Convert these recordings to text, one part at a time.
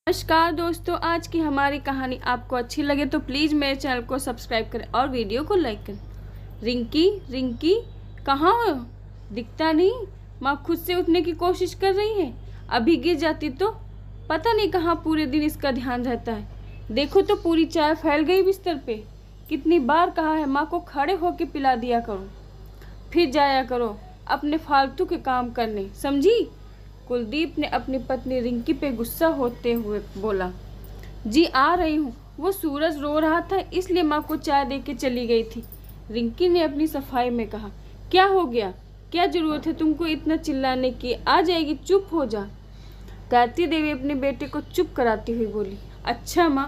नमस्कार दोस्तों, आज की हमारी कहानी आपको अच्छी लगे तो प्लीज़ मेरे चैनल को सब्सक्राइब करें और वीडियो को लाइक करें। रिंकी रिंकी कहाँ हो? दिखता नहीं। माँ खुद से उठने की कोशिश कर रही है, अभी गिर जाती तो। पता नहीं कहाँ पूरे दिन इसका ध्यान रहता है। देखो तो पूरी चाय फैल गई बिस्तर पे। कितनी बार कहा है माँ को खड़े होके पिला दिया करो, फिर जाया करो अपने फालतू के काम करने, समझी? कुलदीप ने अपनी पत्नी रिंकी पे गुस्सा होते हुए बोला। जी आ रही हूँ, वो सूरज रो रहा था इसलिए माँ को चाय दे के चली गई थी। रिंकी ने अपनी सफाई में कहा। क्या हो गया? क्या जरूरत है तुमको इतना चिल्लाने की? आ जाएगी, चुप हो जा। गायत्री देवी अपने बेटे को चुप कराती हुई बोली। अच्छा माँ,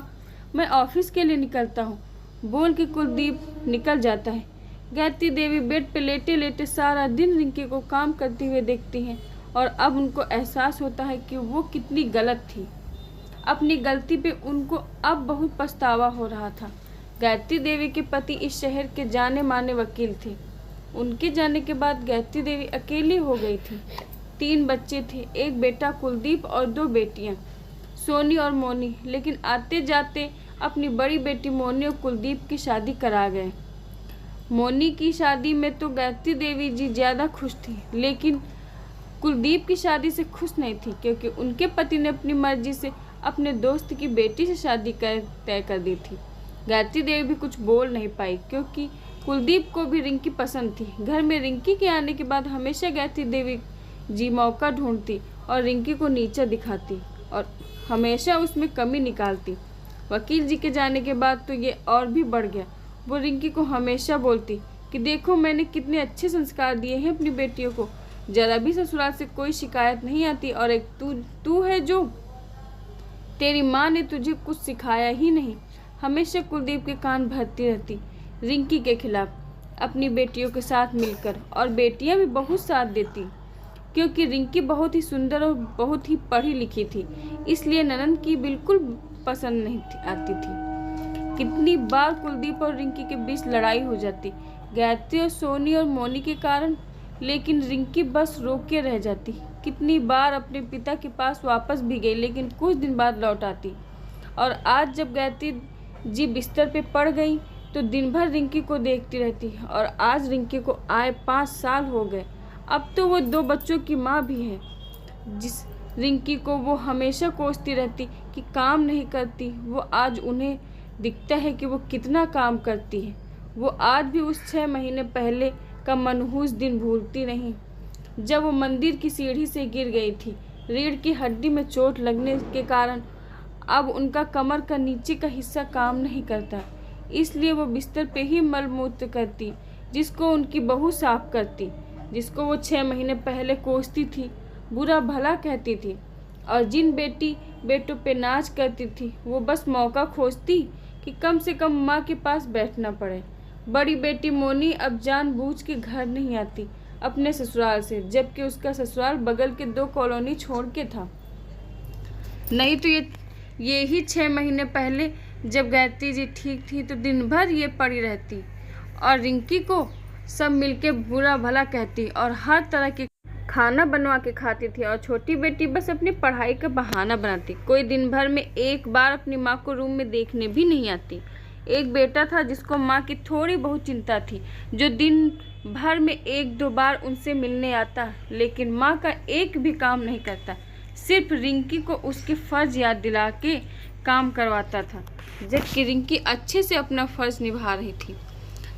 मैं ऑफिस के लिए निकलता हूँ, बोल के कुलदीप निकल जाता है। गायत्री देवी बेड पे लेटे लेटे सारा दिन रिंकी को काम करते हुए देखती हैं और अब उनको एहसास होता है कि वो कितनी गलत थी। अपनी गलती पे उनको अब बहुत पछतावा हो रहा था। गायत्री देवी के पति इस शहर के जाने माने वकील थे। उनके जाने के बाद गायत्री देवी अकेली हो गई थी। 3 बच्चे थे, एक बेटा कुलदीप और 2 बेटियां सोनी और मोनी। लेकिन आते जाते अपनी बड़ी बेटी मोनी और कुलदीप की शादी करा गए। मोनी की शादी में तो गायत्री देवी जी ज़्यादा खुश थी, लेकिन कुलदीप की शादी से खुश नहीं थी क्योंकि उनके पति ने अपनी मर्जी से अपने दोस्त की बेटी से शादी तय कर दी थी। गायत्री देवी भी कुछ बोल नहीं पाई क्योंकि कुलदीप को भी रिंकी पसंद थी। घर में रिंकी के आने के बाद हमेशा गायत्री देवी जी मौका ढूंढती और रिंकी को नीचा दिखाती और हमेशा उसमें कमी निकालती। वकील जी के जाने के बाद तो ये और भी बढ़ गया। वो रिंकी को हमेशा बोलती कि देखो मैंने कितने अच्छे संस्कार दिए हैं अपनी बेटियों को, जरा भी ससुराल से कोई शिकायत नहीं आती, और एक तू है जो तेरी माँ ने तुझे कुछ सिखाया ही नहीं। हमेशा कुलदीप के कान भरती रहती रिंकी के खिलाफ अपनी बेटियों के साथ मिलकर, और बेटियां भी बहुत साथ देती क्योंकि रिंकी बहुत ही सुंदर और बहुत ही पढ़ी लिखी थी, इसलिए ननद की बिल्कुल पसंद नहीं आती थी। कितनी बार कुलदीप और रिंकी के बीच लड़ाई हो जाती, गायत्री और सोनी और मोनी के कारण, लेकिन रिंकी बस रोके रह जाती। कितनी बार अपने पिता के पास वापस भी गई लेकिन कुछ दिन बाद लौट आती। और आज जब गायत्री जी बिस्तर पे पड़ गई तो दिन भर रिंकी को देखती रहती, और आज रिंकी को आए 5 साल हो गए। अब तो वो 2 बच्चों की माँ भी है। जिस रिंकी को वो हमेशा कोसती रहती कि काम नहीं करती, वो आज उन्हें दिखता है कि वो कितना काम करती है। वो आज भी उस 6 महीने पहले का मनहूस दिन भूलती नहीं जब वो मंदिर की सीढ़ी से गिर गई थी। रीढ़ की हड्डी में चोट लगने के कारण अब उनका कमर का नीचे का हिस्सा काम नहीं करता, इसलिए वो बिस्तर पे ही मलमूत्र करती, जिसको उनकी बहू साफ करती, जिसको वो 6 महीने पहले कोसती थी, बुरा भला कहती थी, और जिन बेटों पे नाच करती थी वो बस मौका खोजती कि कम से कम माँ के पास बैठना पड़े। बड़ी बेटी मोनी अब जानबूझ के घर नहीं आती अपने ससुराल से, जबकि उसका ससुराल बगल के 2 कॉलोनी छोड़ के था। नहीं तो ये ही 6 महीने पहले जब गायत्री जी ठीक थी तो दिन भर ये पड़ी रहती और रिंकी को सब मिलके बुरा भला कहती और हर तरह के खाना बनवा के खाती थी, और छोटी बेटी बस अपनी पढ़ाई का बहाना बनाती। कोई दिन भर में एक बार अपनी माँ को रूम में देखने भी नहीं आती। एक बेटा था जिसको माँ की थोड़ी बहुत चिंता थी, जो दिन भर में 1-2 बार उनसे मिलने आता, लेकिन माँ का एक भी काम नहीं करता, सिर्फ रिंकी को उसके फ़र्ज याद दिला के काम करवाता था, जबकि रिंकी अच्छे से अपना फ़र्ज निभा रही थी।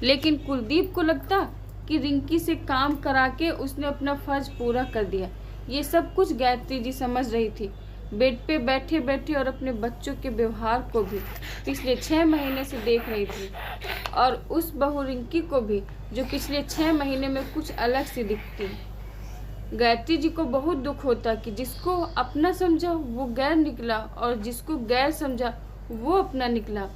लेकिन कुलदीप को लगता कि रिंकी से काम करा के उसने अपना फ़र्ज पूरा कर दिया। ये सब कुछ गायत्री जी समझ रही थी, बेड पे बैठे बैठे, और अपने बच्चों के व्यवहार को भी पिछले 6 महीने से देख रही थी, और उस बहू रिंकी को भी जो पिछले 6 महीने में कुछ अलग सी दिखती। गायत्री जी को बहुत दुख होता कि जिसको अपना समझा वो गैर निकला, और जिसको गैर समझा वो अपना निकला।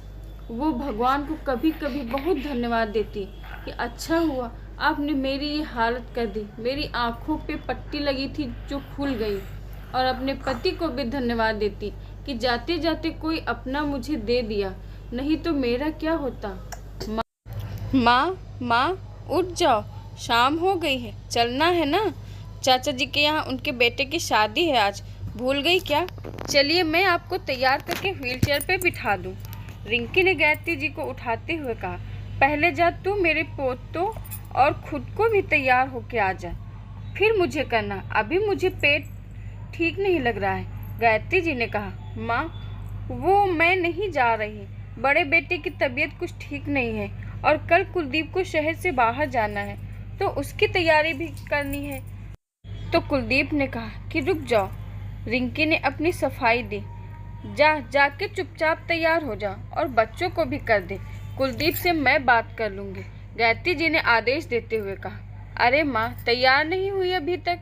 वो भगवान को कभी कभी बहुत धन्यवाद देती कि अच्छा हुआ आपने मेरी ये हालत कर दी। मेरी आँखों पे पट्टी लगी थी जो खुल गई, और अपने पति को भी धन्यवाद देती कि जाते जाते कोई अपना मुझे दे दिया, नहीं तो मेरा क्या होता। माँ उठ जाओ, शाम हो गई है, चलना है ना। चाचा जी के यहाँ उनके बेटे की शादी है आज, भूल गई क्या? चलिए मैं आपको तैयार करके व्हीलचेयर पे बिठा दूँ। रिंकी ने गायत्री जी को उठाते हुए कहा, पहले जा तू मेरे पोतों और खुद को भी तैयार होके आ जा, फिर मुझे करना। अभी मुझे पेट ठीक नहीं लग रहा है। गायत्री जी ने कहा, माँ वो मैं नहीं जा रही, बड़े बेटे की तबीयत कुछ ठीक नहीं है और कल कुलदीप को शहर से बाहर जाना है तो उसकी तैयारी भी करनी है। तो कुलदीप ने कहा कि रुक जाओ। रिंकी ने अपनी सफाई दी, जाके चुपचाप तैयार हो जा और बच्चों को भी कर दे, कुलदीप से मैं बात कर लूँगी। गायत्री जी ने आदेश देते हुए कहा, अरे माँ तैयार नहीं हुई अभी तक?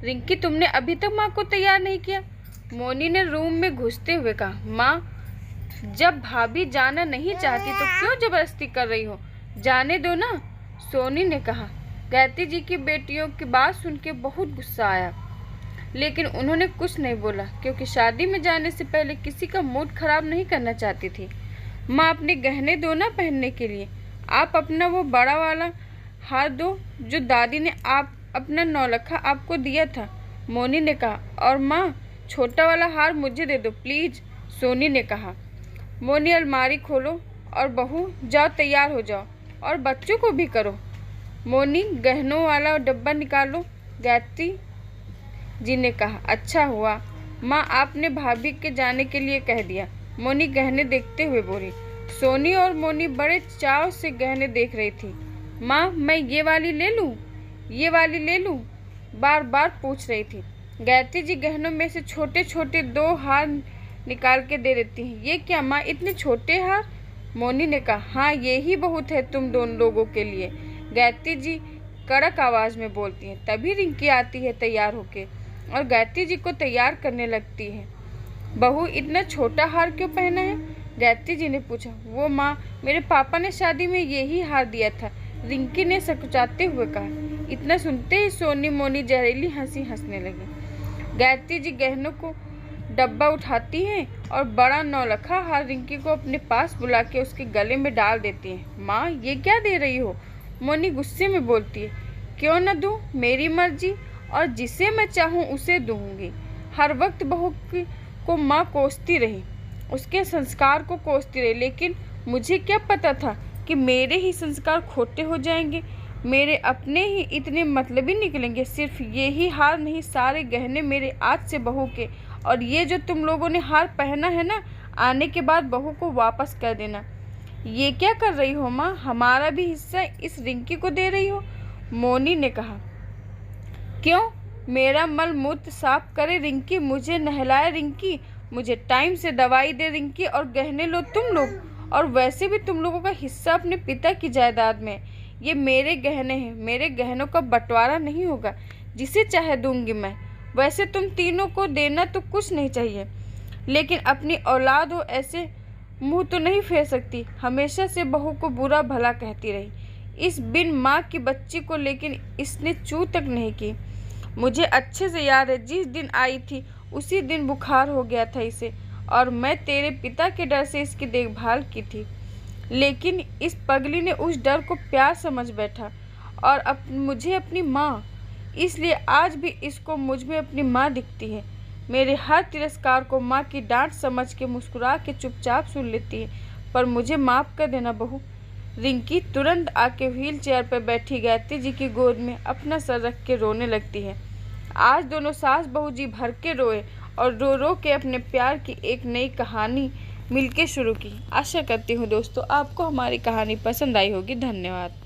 रिंकी तुमने अभी तक माँ को तैयार नहीं किया? मोनी ने रूम में घुसते हुए कहा, माँ जब भाभी जाना नहीं चाहती तो क्यों जबरदस्ती कर रही हो, जाने दो ना। सोनी ने कहा। गायत्री जी की बेटियों की बात सुन के बहुत गुस्सा आया, लेकिन उन्होंने कुछ नहीं बोला क्योंकि शादी में जाने से पहले किसी का मूड खराब नहीं करना चाहती थी। माँ अपने गहने दो ना पहनने के लिए, आप अपना वो बड़ा वाला हार दो जो दादी ने आप अपना नौलखा आपको दिया था। मोनी ने कहा, और माँ छोटा वाला हार मुझे दे दो प्लीज। सोनी ने कहा। मोनी अलमारी खोलो और बहू जाओ तैयार हो जाओ और बच्चों को भी करो। मोनी गहनों वाला डब्बा निकालो। गायत्री जी ने कहा, अच्छा हुआ माँ आपने भाभी के जाने के लिए कह दिया। मोनी गहने देखते हुए बोली। सोनी और मोनी बड़े चाव से गहने देख रही थी। माँ मैं ये वाली ले लूँ, ये वाली ले लूँ, बार बार पूछ रही थी। गायत्री जी गहनों में से छोटे छोटे 2 हार निकाल के दे देती हैं। ये क्या माँ इतने छोटे हार? मोनी ने कहा, हाँ ये ही बहुत है तुम दोनों लोगों के लिए। गायत्री जी कड़क आवाज़ में बोलती हैं। तभी रिंकी आती है तैयार होके और गायत्री जी को तैयार करने लगती है। बहू इतना छोटा हार क्यों पहना है? गायत्री जी ने पूछा। वो माँ मेरे पापा ने शादी में यही हार दिया था, रिंकी ने सकुचाते हुए कहा। इतना सुनते ही सोनी मोनी जहरीली हंसी हंसने लगी। गायत्री जी गहनों को डब्बा उठाती हैं और बड़ा नौलखा हार रिंकी को अपने पास बुला के उसके गले में डाल देती हैं। माँ ये क्या दे रही हो? मोनी गुस्से में बोलती है। क्यों न दूँ, मेरी मर्जी, और जिसे मैं चाहूँ उसे दूँगी। हर वक्त बहू को माँ कोसती रही, उसके संस्कार को कोसती रही, लेकिन मुझे क्या पता था कि मेरे ही संस्कार खोटे हो जाएंगे, मेरे अपने ही इतने मतलबी निकलेंगे। सिर्फ ये ही हार नहीं, सारे गहने मेरे आज से बहू के, और ये जो तुम लोगों ने हार पहना है ना, आने के बाद बहू को वापस कर देना। ये क्या कर रही हो माँ? हमारा भी हिस्सा इस रिंकी को दे रही हो? मोनी ने कहा। क्यों? मेरा मल मूत्र साफ करे रिंकी, मुझे नहलाए रिंकी, मुझे टाइम से दवाई दे रिंकी, और गहने लो तुम लोग। और वैसे भी तुम लोगों का हिस्सा अपने पिता की जायदाद में। ये मेरे गहने हैं, मेरे गहनों का बंटवारा नहीं होगा, जिसे चाहे दूंगी मैं। वैसे तुम तीनों को देना तो कुछ नहीं चाहिए, लेकिन अपनी औलाद हो ऐसे मुंह तो नहीं फेर सकती। हमेशा से बहू को बुरा भला कहती रही, इस बिन माँ की बच्ची को, लेकिन इसने चू तक नहीं की। मुझे अच्छे से याद है, जिस दिन आई थी उसी दिन बुखार हो गया था इसे, और मैं तेरे पिता के डर से इसकी देखभाल की थी, लेकिन इस पगली ने उस डर को प्यार समझ बैठा और मुझे अपनी माँ, इसलिए आज भी इसको मुझ में अपनी माँ दिखती है। मेरे हर तिरस्कार को माँ की डांट समझ के मुस्कुरा के चुपचाप सुन लेती है, पर मुझे माफ़ कर देना बहू। रिंकी तुरंत आके व्हील चेयर पर बैठी गायत्री जी की गोद में अपना सर रख के रोने लगती है। आज दोनों सास बहू जी भर के रोए और रो रो के अपने प्यार की एक नई कहानी मिलके शुरू की। आशा करती हूँ दोस्तों आपको हमारी कहानी पसंद आई होगी। धन्यवाद।